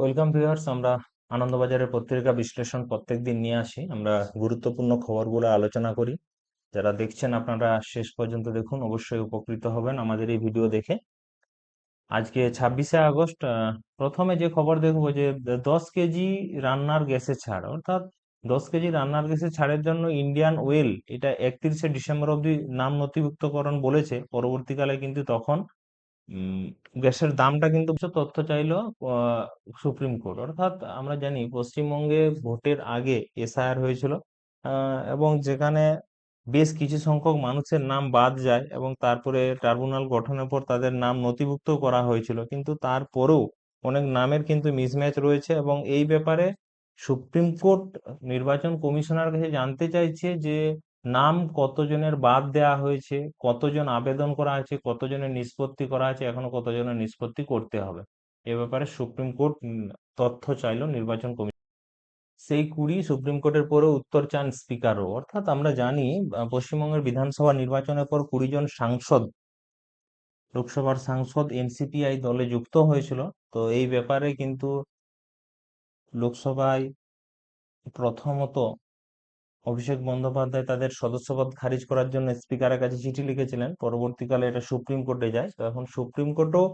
Welcome viewers. আমরা আনন্দবাজারের পত্রিকা বিশ্লেষণ প্রত্যেকদিন নিয়ে আসি। আমরা গুরুত্বপূর্ণ খবরগুলো আলোচনা করি। যারা দেখছেন আপনারা শেষ পর্যন্ত দেখুন, অবশ্যই উপকৃত হবেন আমাদের এই ভিডিও দেখে। আজকে 26শে আগস্ট। প্রথমে যে খবর দেখবো যে 10 কেজি রান্নার গ্যাসে ছাড়, অর্থাৎ 10 কেজি রান্নার গ্যাসে ছাড়ের জন্য ইন্ডিয়ান ওয়েল এটা 31শে ডিসেম্বর অবধি নাম নথিভুক্তকরণ বলেছে। পরবর্তীকালে কিন্তু তখন উম, গ্যাসের দামটা কিন্তু কিছু তথ্য চাইলো আহ, সুপ্রিম কোর্ট। অর্থাৎ আমরা জানি পশ্চিমবঙ্গে ভোটের আগে এসআইআর হয়েছিল, এবং যেখানে বেশ কিছু সংখ্যক মানুষের নাম বাদ যায় এবং তারপরে ট্রাইব্যুনাল গঠনের পর তাদের নাম নথিভুক্ত করা হয়েছিল, কিন্তু তারপরেও অনেক নামের কিন্তু মিসম্যাচ রয়েছে। এবং এই ব্যাপারে সুপ্রিম কোর্ট নির্বাচন কমিশনার কাছে জানতে চাইছে যে নাম কতজনের বাদ দেওয়া হয়েছে, কতজন আবেদন করা আছে, কতজনের নিষ্পত্তি করা আছে, এখনো কতজনের নিষ্পত্তি করতে হবে। এ ব্যাপারে সুপ্রিম কোর্ট তথ্য চাইলো নির্বাচন কমিশন। সেই 20 সুপ্রিম কোর্টের পরেও উত্তর চান স্পিকারও। অর্থাৎ আমরা জানি পশ্চিমবঙ্গের বিধানসভা নির্বাচনের পর 20 জন সাংসদ, লোকসভার সাংসদ এনসিপিআই দলে যুক্ত হয়েছিল। তো এই ব্যাপারে কিন্তু লোকসভায় প্রথমত অভিষেক বন্দ্যোপাধ্যায় তাদের সদস্যপদ খারিজ করার জন্য স্পিকারের কাছে চিঠি লিখেছিলেন। পরবর্তীকালে এটা সুপ্রিম কোর্টে যায়। তো এখন সুপ্রিম কোর্টও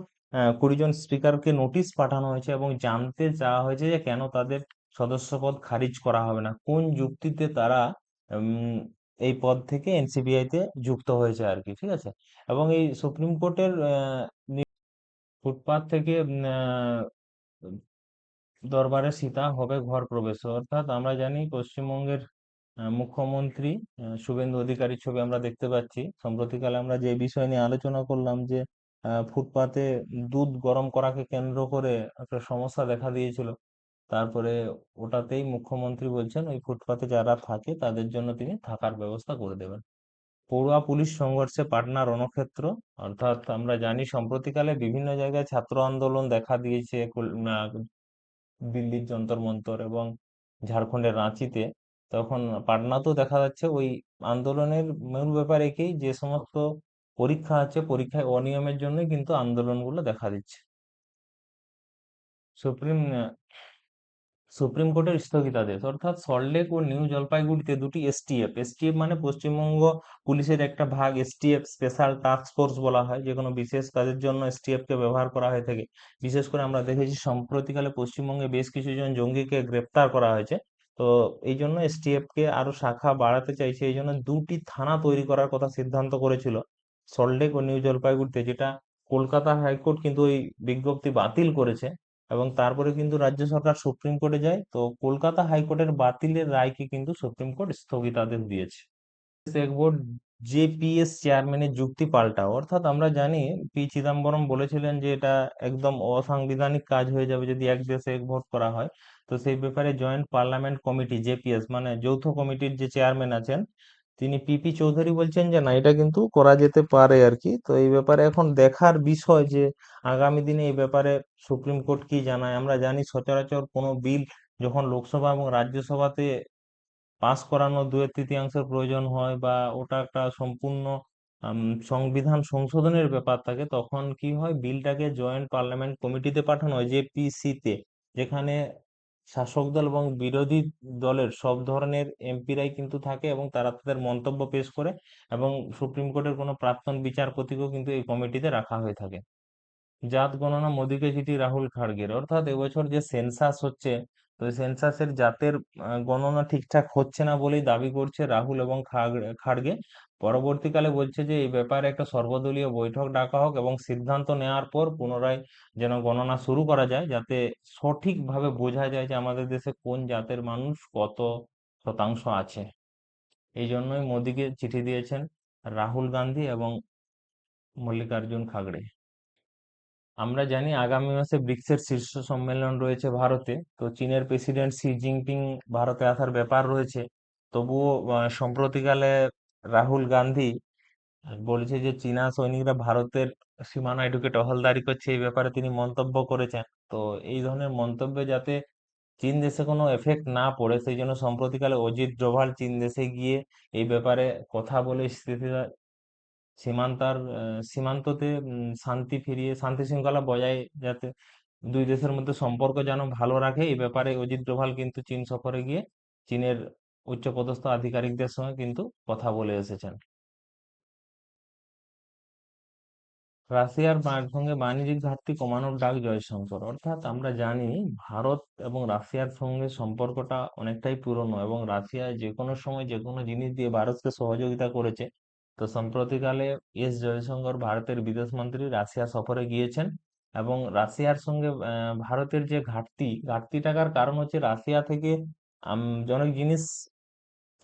20 জন স্পিকারকে নোটিশ পাঠানো হয়েছে এবং জানতে চাওয়া হয়েছে যে কেন তাদের সদস্যপদ খারিজ করা হবে না, কোন যুক্তিতে তারা উম, এই পদ থেকে এনসিবিআই তে যুক্ত হয়েছে আর কি, ঠিক আছে। এবং এই সুপ্রিম কোর্টের ফুটপাত থেকে দরবারে সীতা হবে ঘর প্রবেশ। অর্থাৎ আমরা জানি পশ্চিমবঙ্গের মুখ্যমন্ত্রী শুভেন্দু অধিকারীর ছবি আমরা দেখতে পাচ্ছি। সম্প্রতিকালে আমরা যে বিষয় নিয়ে আলোচনা করলাম যে ফুটপাতে দুধ গরম করাকে কেন্দ্র করে একটা সমস্যা দেখা দিয়েছিল। তারপরে ওটাতেই মুখ্যমন্ত্রী বলছেন ওই ফুটপাতে যারা থাকে তাদের জন্য তিনি থাকার ব্যবস্থা করে দেবেন। পড়ুয়া পুলিশ সংঘর্ষে পাটনা রণক্ষেত্র। অর্থাৎ আমরা জানি সম্প্রতিকালে বিভিন্ন জায়গায় ছাত্র আন্দোলন দেখা দিয়েছে, দিল্লির যন্তর মন্তর এবং ঝাড়খণ্ডের রাঁচিতে। তখন পাটনাতেও দেখা যাচ্ছে ওই আন্দোলনের মূল ব্যাপার একই, যে সমস্ত পরীক্ষা আছে পরীক্ষায় অনিয়মের জন্য কিন্তু আন্দোলনগুলো দেখা দিচ্ছে। সুপ্রিম সুপ্রিম কোর্টের স্থগিতাদেশ। অর্থাৎ সল্টলেক ও নিউ জলপাইগুড়িতে দুটি এসটিএফ, এসটিএফ মানে পশ্চিমবঙ্গ পুলিশের একটা ভাগ, এসটিএফ স্পেশাল টাস্ক ফোর্স বলা হয়, যে কোনো বিশেষ কাজের জন্য এসটিএফ কে ব্যবহার করা হয়ে থাকে। বিশেষ করে আমরা দেখেছি সম্প্রতিকালে পশ্চিমবঙ্গে বেশ কিছু জন জঙ্গিকে গ্রেপ্তার করা হয়েছে। তো এই জন্য এসটিএফ কে আরো শাখা বাড়াতে চাইছে, এই জন্য দুটি থানা তৈরি করার কথা সিদ্ধান্ত করেছিল সল্টলেক ও নিউ জলপাইগুড়িতে, যেটা কলকাতা হাইকোর্ট কিন্তু ওই বিজ্ঞপ্তি বাতিল করেছে। এবং তারপরে কিন্তু রাজ্য সরকার সুপ্রিম কোর্টে যায়। তো কলকাতা হাইকোর্টের বাতিলের রায়কে কিন্তু সুপ্রিম কোর্ট স্থগিতাদেশ দিয়েছে। এক বোর্ড জেপিএস চেয়ারম্যানের যুক্তি পাল্টাও। অর্থাৎ আমরা জানি পি চিদম্বরম বলেছিলেন যে এটা একদম অসাংবিধানিক কাজ হয়ে যাবে যদি এক দেশে এক ভোট করা হয়। তো সেই ব্যাপারে জয়েন্ট পার্লামেন্ট কমিটি জেপিএস মানে যৌথ কমিটির যে চেয়ারম্যান আছেন, তিনি পিপি চৌধুরী বলছেন যে না, এটা কিন্তু করা যেতে পারে আর কি। তো এই ব্যাপারে এখন দেখার বিষয় যে আগামী দিনে এই ব্যাপারে সুপ্রিম কোর্ট কি জানায়। আমরা জানি সচরাচর কোনো বিল যখন লোকসভা এবং রাজ্যসভাতে পাস করানো 2/3 প্রয়োজন হয় বা ওটা একটা সম্পূর্ণ সংবিধান সংশোধনের ব্যাপার থাকে, তখন কি হয় বিলটাকে জয়েন্ট পার্লামেন্ট কমিটিতে পাঠানো হয় জেপিসি তে, যেখানে শাসক দল এবং বিরোধী দলের সব ধরনের এমপিরাই কিন্তু থাকে এবং তারা তাদের মন্তব্য পেশ করে। এবং সুপ্রিম কোর্টের কোনো প্রাক্তন বিচারপতিকেও কিন্তু এই কমিটিতে রাখা হয়ে থাকে। জাত গণনা মোদীকে চিঠি রাহুল খাড়গের। অর্থাৎ এবছর যে সেন্সাস হচ্ছে, তো সেন্সাসের জাতের গণনা ঠিকঠাক হচ্ছে না বলেই দাবি করছে রাহুল এবং খাড়গে। পরবর্তীকালে বলছে যে এই ব্যাপারে একটা সর্বদলীয় বৈঠক ডাকা হোক এবং সিদ্ধান্ত নেওয়ার পর পুনরায় যেন গণনা শুরু করা যায়, যাতে সঠিকভাবে বোঝা যায় যে আমাদের দেশে কোন জাতের মানুষ কত শতাংশ আছে। এই জন্যই মোদীকে চিঠি দিয়েছেন রাহুল গান্ধী এবং মল্লিকার্জুন খাড়গে। আমরা জানি আগামী মাসে ব্রিক্সের শীর্ষ সম্মেলন রয়েছে ভারতে। তো চীনের প্রেসিডেন্ট শি জিনপিং ভারতে আসার ব্যাপার রয়েছে। তবুও সম্প্রতিকালে রাহুল গান্ধী বলেছে যে চীনা সৈনিকরা ভারতের সীমানায় ঢুকে টহলদারি করছে, এই ব্যাপারে তিনি মন্তব্য করেছেন। তো এই ধরনের মন্তব্যে যাতে চীন দেশে কোনো এফেক্ট না পড়ে, সেই জন্য সম্প্রতিকালে অজিত ডোভাল চীন দেশে গিয়ে এই ব্যাপারে কথা বলে সীমান্ততে শান্তি ফিরিয়ে, শান্তি শৃঙ্খলা বজায় যাতে দুই দেশের মধ্যে সম্পর্ক যেন ভালো রাখে এই ব্যাপারে অজিত ডোভাল কিন্তু চীন সফরে গিয়ে চীনের উচ্চপদস্থ আধিকারিকদের সঙ্গে কিন্তু কথা বলে এসেছেন। রাশিয়ার সঙ্গে বাণিজ্যিক ঘাটতি কমানোর ডাক জয়শঙ্কর। অর্থাৎ আমরা জানি ভারত এবং রাশিয়ার সঙ্গে সম্পর্কটা অনেকটাই পুরনো, এবং রাশিয়া যে কোনো সময় যে কোনো জিনিস দিয়ে ভারতকে সহযোগিতা করেছে। তো সম্প্রতিকালে এস জয়শঙ্কর ভারতের বিদেশ মন্ত্রী রাশিয়া সফরে গিয়েছেন, এবং রাশিয়ার সঙ্গে ভারতের যে ঘাটতি টাকার কারণ হচ্ছে রাশিয়া থেকে অনেক জিনিস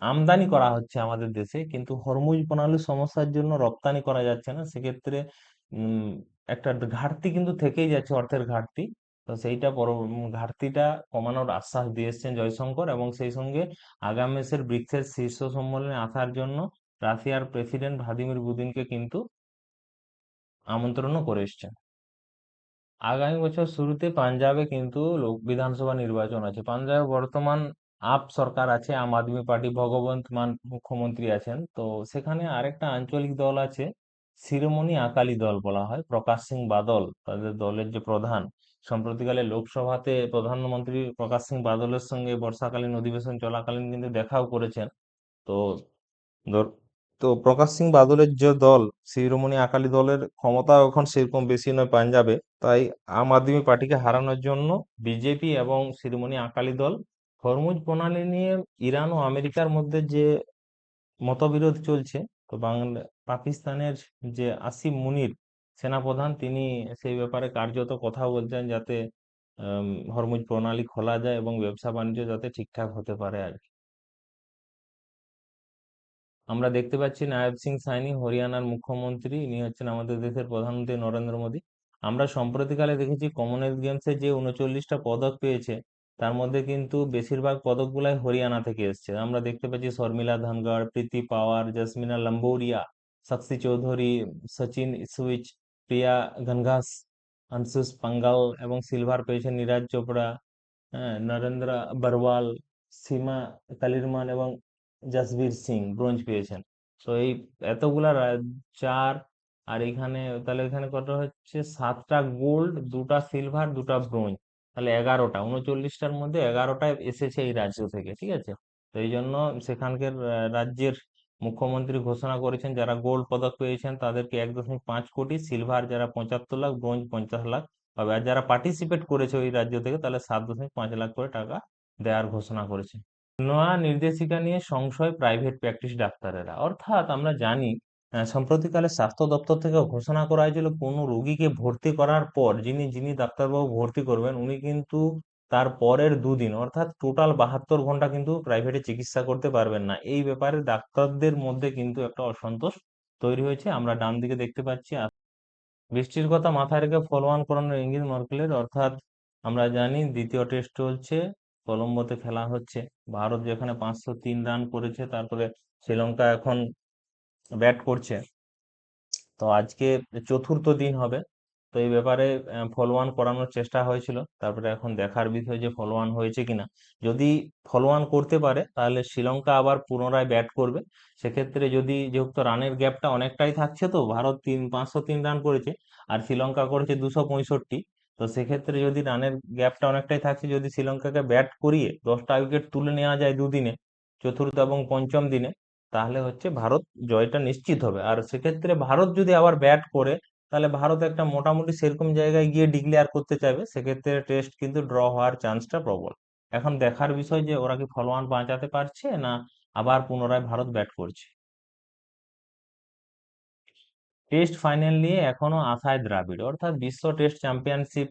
আমদানি করা হচ্ছে আমাদের দেশে, কিন্তু হরমুজ প্রণালীর সমস্যার জন্য রপ্তানি করা যাচ্ছে না। সেক্ষেত্রে উম, একটা ঘাটতি কিন্তু থেকেই যাচ্ছে, অর্থের ঘাটতি। তো সেইটা ঘাটতিটা কমানোর আশ্বাস দিয়ে এসেছেন জয়শঙ্কর, এবং সেই সঙ্গে আগামী মাসের ব্রিক্সের শীর্ষ সম্মেলনে আসার জন্য রাশিয়ার প্রেসিডেন্ট ভ্লাদিমির পুতিনকে কিন্তু আমন্ত্রণও করে এসেছেন। আগামী বছর শুরুতে পাঞ্জাবে কিন্তু লোক বিধানসভা নির্বাচন আছে। পাঞ্জাবে বর্তমান আপ সরকার আছে, আম আদমি পার্টি, ভগবন্ত মান মুখ্যমন্ত্রী আছেন। তো সেখানে আরেকটা আঞ্চলিক দল আছে, শিরোমণি আকালি দল বলা হয়, প্রকাশ সিং বাদল তাদের দলের যে প্রধান। সম্প্রতিকালে লোকসভাতে প্রধানমন্ত্রী প্রকাশ সিং বাদলের সঙ্গে বর্ষাকালীন অধিবেশন চলাকালীন কিন্তু দেখাও করেছেন। তো ধর- তো প্রকাশ সিং বাদলের যে দল, শিরোমণি আকালি দলের ক্ষমতা এখন সেরকম বেশি নয় পাঞ্জাবে। তাই আম আদমি পার্টিকে হারানোর জন্য বিজেপি এবং শিরোমণি আকালি দল হরমুজ প্রণালী নিয়ে ইরান ও আমেরিকার মধ্যে যে মতবিরোধ চলছে, তো পাকিস্তানের যে আসিম মুনির সেনাপ্রধান, তিনি সেই ব্যাপারে কার্যত কথা বলছেন যাতে হরমুজ প্রণালী খোলা যায় এবং ব্যবসা বাণিজ্য যাতে ঠিকঠাক হতে পারে আর কি। আমরা দেখতে পাচ্ছি নায়ব সিং সাইনি হরিয়ানার মুখ্যমন্ত্রী, ইনি হচ্ছেন আমাদের দেশের প্রধানমন্ত্রী নরেন্দ্র মোদী। আমরা সম্প্রতিকালে দেখেছি কমনওয়েলথ গেমসে যে 39টা পদক পেয়েছে, তার মধ্যে কিন্তু বেশিরভাগ পদকগুলাই হরিয়ানা থেকে এসেছে। আমরা দেখতে পাচ্ছি শর্মিলা ধনগড়, প্রীতি পাওয়ার, জসমিনা লম্বোরিয়া, সাক্ষী চৌধুরী, সচিন সুইচ, প্রিয়া ঘনঘাস, আনসুস পাঙ্গাল, এবং সিলভার পেয়েছেন নীরাজ চোপড়া, হ্যাঁ, নরেন্দ্র বরওয়াল, সীমা কালিরমান এবং জাসবীর সিং ব্রোঞ্জ পেয়েছেন। তো এই এতগুলা চার, আর এখানে তাহলে এখানে কত হচ্ছে, 7টা গোল্ড, 2টা সিলভার, 2টা ব্রোঞ্জ, তাহলে 11টা, 39টার মধ্যে 11টা এসেছে এই রাজ্য থেকে, ঠিক আছে। তো এই জন্য সেখানকার রাজ্যের মুখ্যমন্ত্রী ঘোষণা করেছেন যারা গোল্ড পদক পেয়েছেন তাদেরকে 1.5 কোটি, সিলভার যারা 75 লাখ, ব্রোঞ্জ 50 লাখ পাবে। আর যারা পার্টিসিপেট করেছে ওই রাজ্য থেকে তাহলে 7.5 লাখ করে টাকা দেওয়ার ঘোষণা করেছে। নয়া নির্দেশিকা নিয়ে সংশয় প্রাইভেট প্র্যাকটিস ডাক্তারেরা। অর্থাৎ আমরা জানি সম্প্রতিকালে স্বাস্থ্য দপ্তর থেকে ঘোষণা করা হয়েছিল কোনো রোগীকে ভর্তি করার পর যিনি যিনি ডাক্তারবাবু ভর্তি করবেন উনি কিন্তু তার পরের 2 দিন অর্থাৎ টোটাল 72 ঘন্টা কিন্তু প্রাইভেটে চিকিৎসা করতে পারবেন না। এই ব্যাপারে ডাক্তারদের মধ্যে কিন্তু একটা অসন্তোষ তৈরি হয়েছে, আমরা ডান দিকে দেখতে পাচ্ছি। বৃষ্টির কথা মাথায় রেখে ফলোঅন করানোর ইঙ্গিত মার্কেলের। অর্থাৎ আমরা জানি দ্বিতীয় টেস্ট চলছে, কলম্বোতে খেলা হচ্ছে। ভারত যেখানে 503 রান করেছে, তারপরে শ্রীলঙ্কা এখন ব্যাট করছে। তো আজকে চতুর্থ দিন হবে। তো এই ব্যাপারে ফলোঅন করানোর চেষ্টা হয়েছিল, তারপরে এখন দেখার বিষয় যে ফলোঅন হয়েছে কিনা। যদি ফলোঅন করতে পারে তাহলে শ্রীলঙ্কা আবার পুনরায় ব্যাট করবে। সেক্ষেত্রে যদি, যেহেতু রানের গ্যাপটা অনেকটাই থাকছে, তো ভারত 503 রান করেছে আর শ্রীলঙ্কা করেছে 265। তো সেক্ষেত্রে যদি রানের গ্যাপটা অনেকটাই থাকছে, যদি শ্রীলঙ্কাকে ব্যাট করিয়ে 10টা উইকেট তুলে নেওয়া যায় দুদিনে, চতুর্থ এবং পঞ্চম দিনে, তাহলে হচ্ছে ভারত জয়টা নিশ্চিত হবে। আর সেক্ষেত্রে ভারত যদি আবার ব্যাট করে, তাহলে ভারত একটা মোটামুটি সেরকম জায়গায় গিয়ে ডিক্লেয়ার করতে চাইবে। সেক্ষেত্রে টেস্ট কিন্তু ড্র হওয়ার চান্সটা প্রবল। এখন দেখার বিষয় যে ওরা কি ফলোঅন বাঁচাতে পারছে না আবার পুনরায় ভারত ব্যাট করছে। টেস্ট ফাইনাল নিয়ে এখনো আশায় দ্রাবিড়। অর্থাৎ বিশ্ব টেস্ট চ্যাম্পিয়নশিপ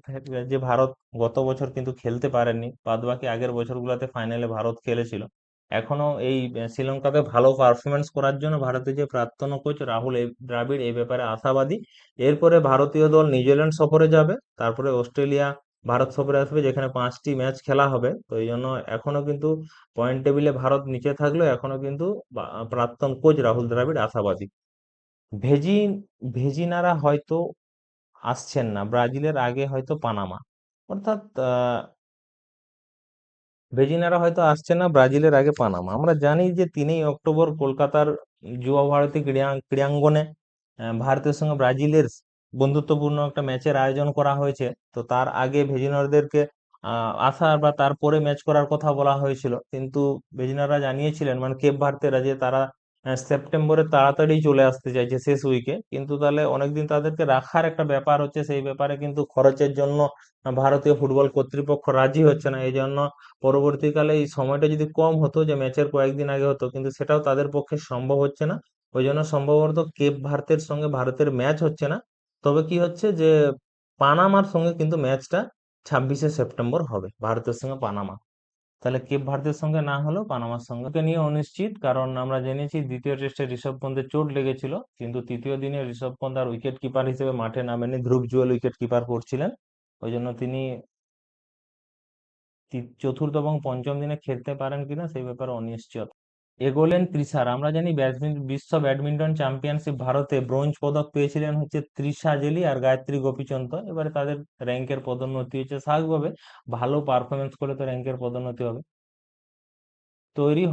যে ভারত গত বছর কিন্তু খেলতে পারেনি, বাদ বাকি আগের বছরগুলোতে ফাইনালে ভারত খেলেছিল। এখনো এই শ্রীলঙ্কাতে ভালো পারফরমেন্স করার জন্য ভারতের যে প্রাক্তন কোচ রাহুল দ্রাবিড় এই ব্যাপারে আশাবাদী। এরপরে ভারতীয় দল নিউজিল্যান্ড সফরে যাবে, তারপরে অস্ট্রেলিয়া ভারত সফরে আসবে, যেখানে 5টি ম্যাচ খেলা হবে। তো এই জন্য এখনো কিন্তু পয়েন্ট টেবিলে ভারত নিচে থাকলেও এখনো কিন্তু প্রাক্তন কোচ রাহুল দ্রাবিড় আশাবাদী। ভেজি ভেজিনারা হয়তো আসছেন না, ব্রাজিলের আগে হয়তো পানামা। অর্থাৎ ভেজিনারা হয়তো আসছে না, ব্রাজিলের আগে পানামা। আমরা জানি যে 3ই অক্টোবর কলকাতার যুব ভারতী ক্রীড়াঙ্গনে ভারতের সঙ্গে ব্রাজিলের বন্ধুত্বপূর্ণ একটা ম্যাচের আয়োজন করা হয়েছে। তো তার আগে ভেজিনরদেরকে আসার বা তারপরে ম্যাচ করার কথা বলা হয়েছিল, কিন্তু ভেজিনাররা জানিয়েছিলেন মানে কেপ ভার্দেরা যে তারা সেপ্টেম্বরে তাড়াতাড়ি চলে আসতে চাইছে শেষ উইকে। কিন্তু তাহলে অনেকদিন তাদেরকে রাখার একটা ব্যাপার হচ্ছে, সেই ব্যাপারে কিন্তু খরচের জন্য ভারতীয় ফুটবল কর্তৃপক্ষ রাজি হচ্ছে না। এই জন্য পরবর্তীকালে এই সময়টা যদি কম হতো, যে ম্যাচের কয়েকদিন আগে হতো, কিন্তু সেটাও তাদের পক্ষে সম্ভব হচ্ছে না। ওই জন্য সম্ভবত কেপ ভার্দের সঙ্গে ভারতের ম্যাচ হচ্ছে না। তবে কি হচ্ছে যে পানামার সঙ্গে কিন্তু ম্যাচটা 26শে সেপ্টেম্বর হবে, ভারতের সঙ্গে পানামা। তাহলে কেপ ভার্দের সঙ্গে না হলেও পানামার সঙ্গে ওকে নিয়ে অনিশ্চিত, কারণ আমরা জেনেছি দ্বিতীয় টেস্টে ঋষভ পন্থের চোট লেগেছিল, কিন্তু তৃতীয় দিনে ঋষভ পন্থ আর উইকেট কিপার হিসেবে মাঠে নামেনি, ধ্রুব জুয়েল উইকেট কিপার করছিলেন। ওই জন্য তিনি চতুর্থ এবং পঞ্চম দিনে খেলতে পারেন কিনা সেই ব্যাপারে অনিশ্চিত। এগোলেন তৃষার। আমরা জানি বিশ্ব ব্যাডমিন্টন চ্যাম্পিয়নশিপ ভারতে ব্রোঞ্জ পদক পেয়েছিলেন হচ্ছে তৃষা জেলি আর গায়ত্রী গোপীচন্দ। এবারে তাদের র্যাঙ্কের পদোন্নতি হয়েছে স্বাভাবিকভাবে, ভালো পারফরমেন্স করে তো র্যাঙ্কের পদোন্নতি হবে। তৈরি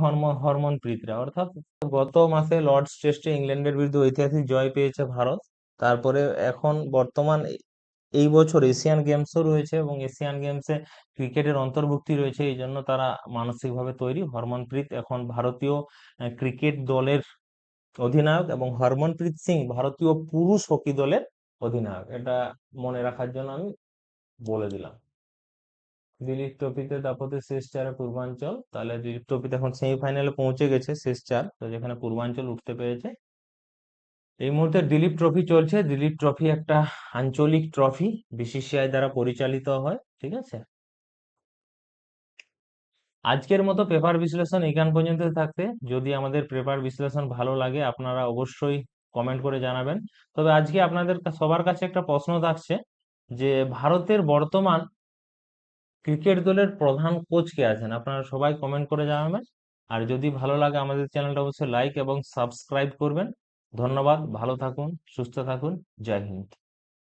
হরমনপ্রীতরা, অর্থাৎ গত মাসে লর্ডস টেস্টে ইংল্যান্ডের বিরুদ্ধে ঐতিহাসিক জয় পেয়েছে ভারত। তারপরে এখন বর্তমান এই বছর এশিয়ান গেমসও রয়েছে, এবং এশিয়ান গেমসে ক্রিকেটের অন্তর্ভুক্তি রয়েছে, এই জন্য তারা মানসিকভাবে তৈরি। হরমনপ্রীত এখন ভারতীয় ক্রিকেট দলের অধিনায়ক, এবং হরমনপ্রীত সিং ভারতীয় পুরুষ হকি দলের অধিনায়ক। এটা মনে রাখার জন্য আমি বলে দিলাম। দিলীপ ট্রফিতে দাপটে শেষ চারে পূর্বাঞ্চল, তাহলে দিলীপ ট্রফিতে এখন সেমিফাইনালে পৌঁছে গেছে, শেষ চার, তো যেখানে পূর্বাঞ্চল উঠতে পেরেছে। এই মুহূর্তে দিলীপ ট্রফি চলছে। দিলীপ ট্রফি একটা আঞ্চলিক ট্রফি, বিসিসিআই দ্বারা পরিচালিত হয়, ঠিক আছে। আজকের মতো পেপার বিশ্লেষণ এখান পর্যন্ত থাকতে, যদি আমাদের পেপার বিশ্লেষণ ভালো লাগে আপনারা অবশ্যই কমেন্ট করে জানাবেন। তবে আজকে আপনাদের সবার কাছে একটা প্রশ্ন থাকছে, যে ভারতের বর্তমান ক্রিকেট দলের প্রধান কোচ কে আছেন, আপনারা সবাই কমেন্ট করে জানাবেন। আর যদি ভালো লাগে আমাদের চ্যানেলটা অবশ্যই লাইক এবং সাবস্ক্রাইব করবেন। ধন্যবাদ, ভালো থাকুন, সুস্থ থাকুন, জয় হিন্দ।